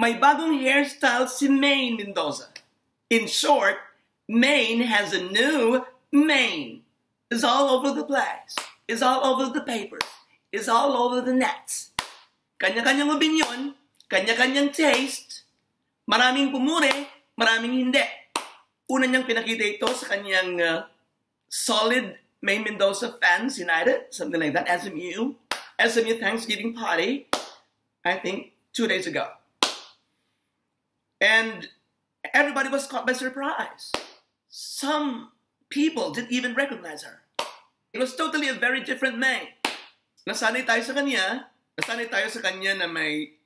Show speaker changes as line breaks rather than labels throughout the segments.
May bagong hairstyle si Maine Mendoza. In short, Maine has a new mane. It's all over the place. It's all over the papers. It's all over the nets. Kanya-kanyang opinion, kanya-kanyang taste. Maraming pumuri, maraming hindi. Una niyang pinakita ito sa kanyang solid Maine Mendoza Fans United, something like that, SMU Thanksgiving party, I think 2 days ago. And everybody was caught by surprise. Some people didn't even recognize her. It was totally a very different Maine. Nasanay tayo sa kanya na may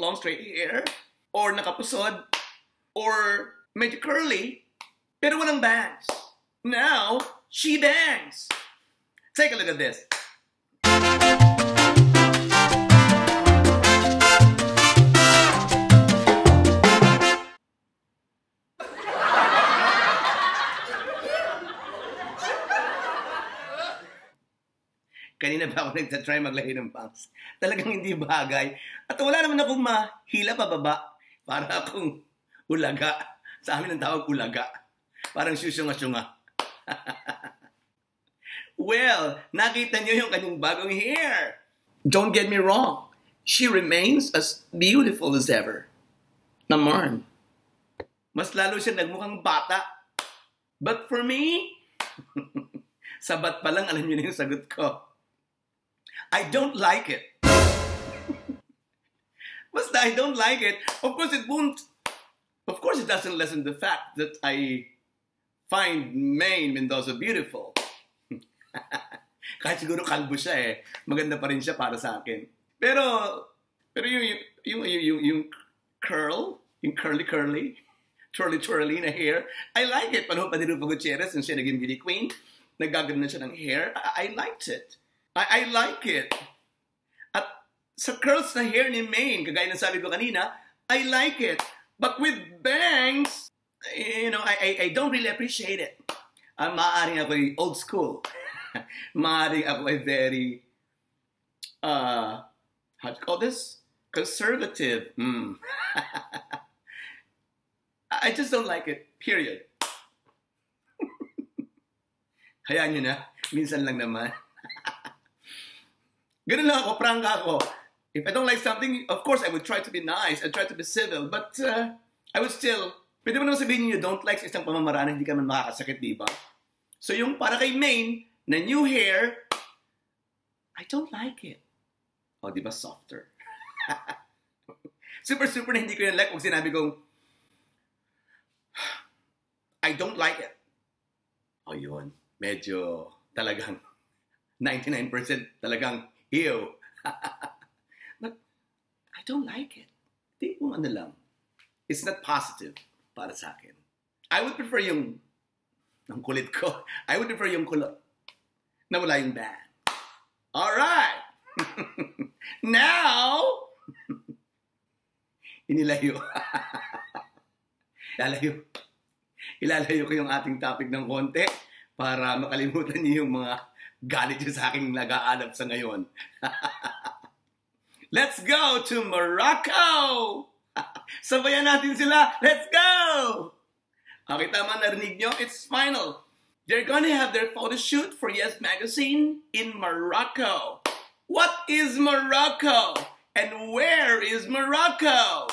long straight hair, or nakapusod, or medyo curly, pero walang bangs. Now, she bangs. Take a look at this. Kanina pa ako nagtatry maglagay ng bangs. Talagang hindi bagay. At wala naman akong mahila pababa. Para akong ulaga. Sa amin ang tawag ulaga. Parang syusyunga-syunga. Well, nakita niyo yung kanyang bagong hair. Don't get me wrong. She remains as beautiful as ever. Naman. Mas lalo siya nagmukhang bata. But for me, sabat pa lang, alam niyo na yung sagot ko. I don't like it. Basta I don't like it. Of course, it doesn't lessen the fact that I find Maine Mendoza beautiful. Kahit siguro kalbo siya eh. Maganda pa rin siya para sa akin. Pero yung curl, yung curly, twirly na hair, I like it. Panahon pa ni Rufa Gutierrez nung siya naging beauty queen, naggagano na siya ng hair. I liked it. I like it. At sa curls na hair ni Maine, kagaya ng sabi ko kanina, I like it. But with bangs, you know, I don't really appreciate it. Maaaring ako old school. Maaaring ako very, how do you call this? Conservative. I just don't like it, period. Hayaan nyo na, minsan lang naman. Ganun lang ako, prangka ako. If I don't like something, of course, I would try to be nice. I'd try to be civil. But I would still, pwede mo naman sabihin you don't like sa isang pamamaraan, hindi ka man makakasakit, di ba? So yung para kay Maine, na new hair, I don't like it. O, di ba, softer? Super na hindi ko yan like. Kung sinabi kong, I don't like it. O yun, medyo talagang 99% talagang ew. But I don't like it. Di mo ano lang. It's not positive para sa akin. I would prefer yung ang kulit ko. I would prefer yung kulot na wala yung band. Alright! Now, inilayo. Ilalayo ko yung ating topic ng konti para makalimutan niyo yung mga galit niyo sa aking nag-aalap sa ngayon. Let's go to Morocco! Sabayan natin sila. Let's go! Okay, tama, narinig nyo? It's final. They're gonna have their photo shoot for Yes Magazine in Morocco. What is Morocco? And where is Morocco?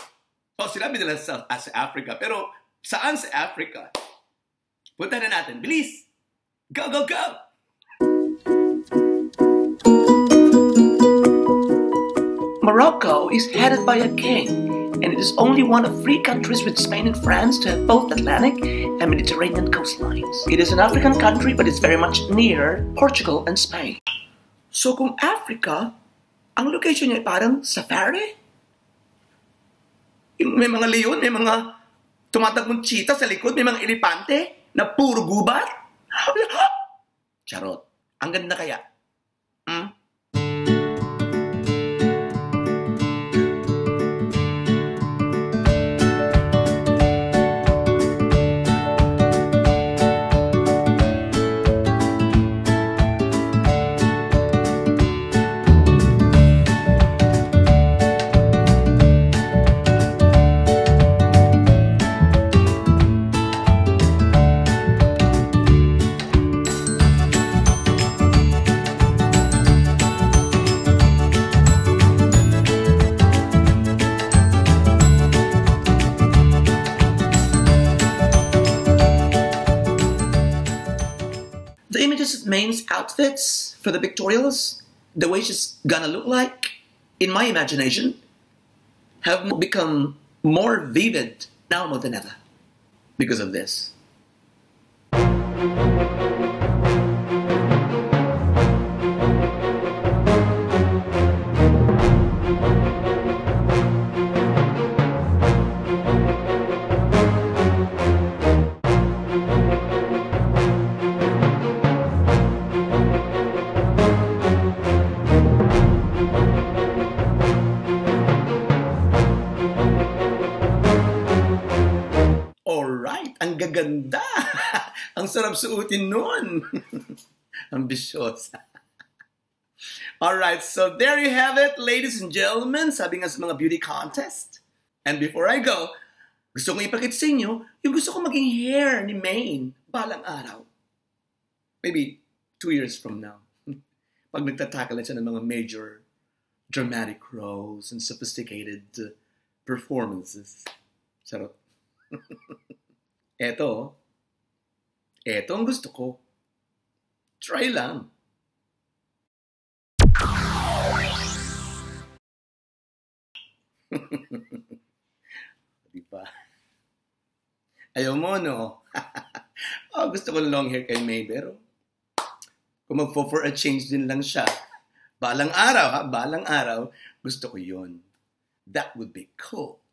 Oh, sinabi nila sa Africa. Pero saan sa Africa? Punta na natin. Bilis! Go, go, go! Morocco is headed by a king, and it is only one of 3 countries with Spain and France to have both Atlantic and Mediterranean coastlines. It is an African country, but it's very much near Portugal and Spain. So kung Africa, ang location niya ay parang safari? May mga leon, may mga tumatagong cheetah sa likod, may mga elepante na puro gubat? Charot. Ang ganda kaya? the images of Main's outfits for the pictorials, the way she's gonna look like, in my imagination, have become more vivid now more than ever because of this. Alright, ang gaganda. Ang sarap suotin nun. Ambisyosa. Alright, so there you have it, ladies and gentlemen. Sabi nga sa mga beauty contest. And before I go, gusto kong ipakita sa inyo yung gusto kong maging hair ni Maine balang araw. Maybe 2 years from now. Pag nagtatakal na siya ng mga major dramatic roles and sophisticated performances. Sarap. Eto ang gusto ko. Try lang. Diba? Ayaw mo, no? Gusto ko long hair kay May, pero kung for a change din lang siya, balang araw, gusto ko yun. That would be cool.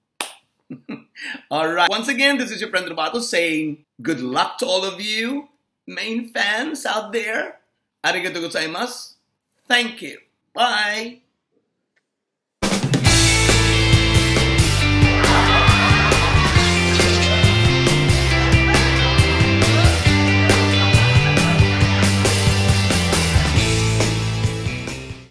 Alright, once again, this is your friend Robato saying good luck to all of you Maine fans out there. Arigatou gozaimasu. Thank you. Bye.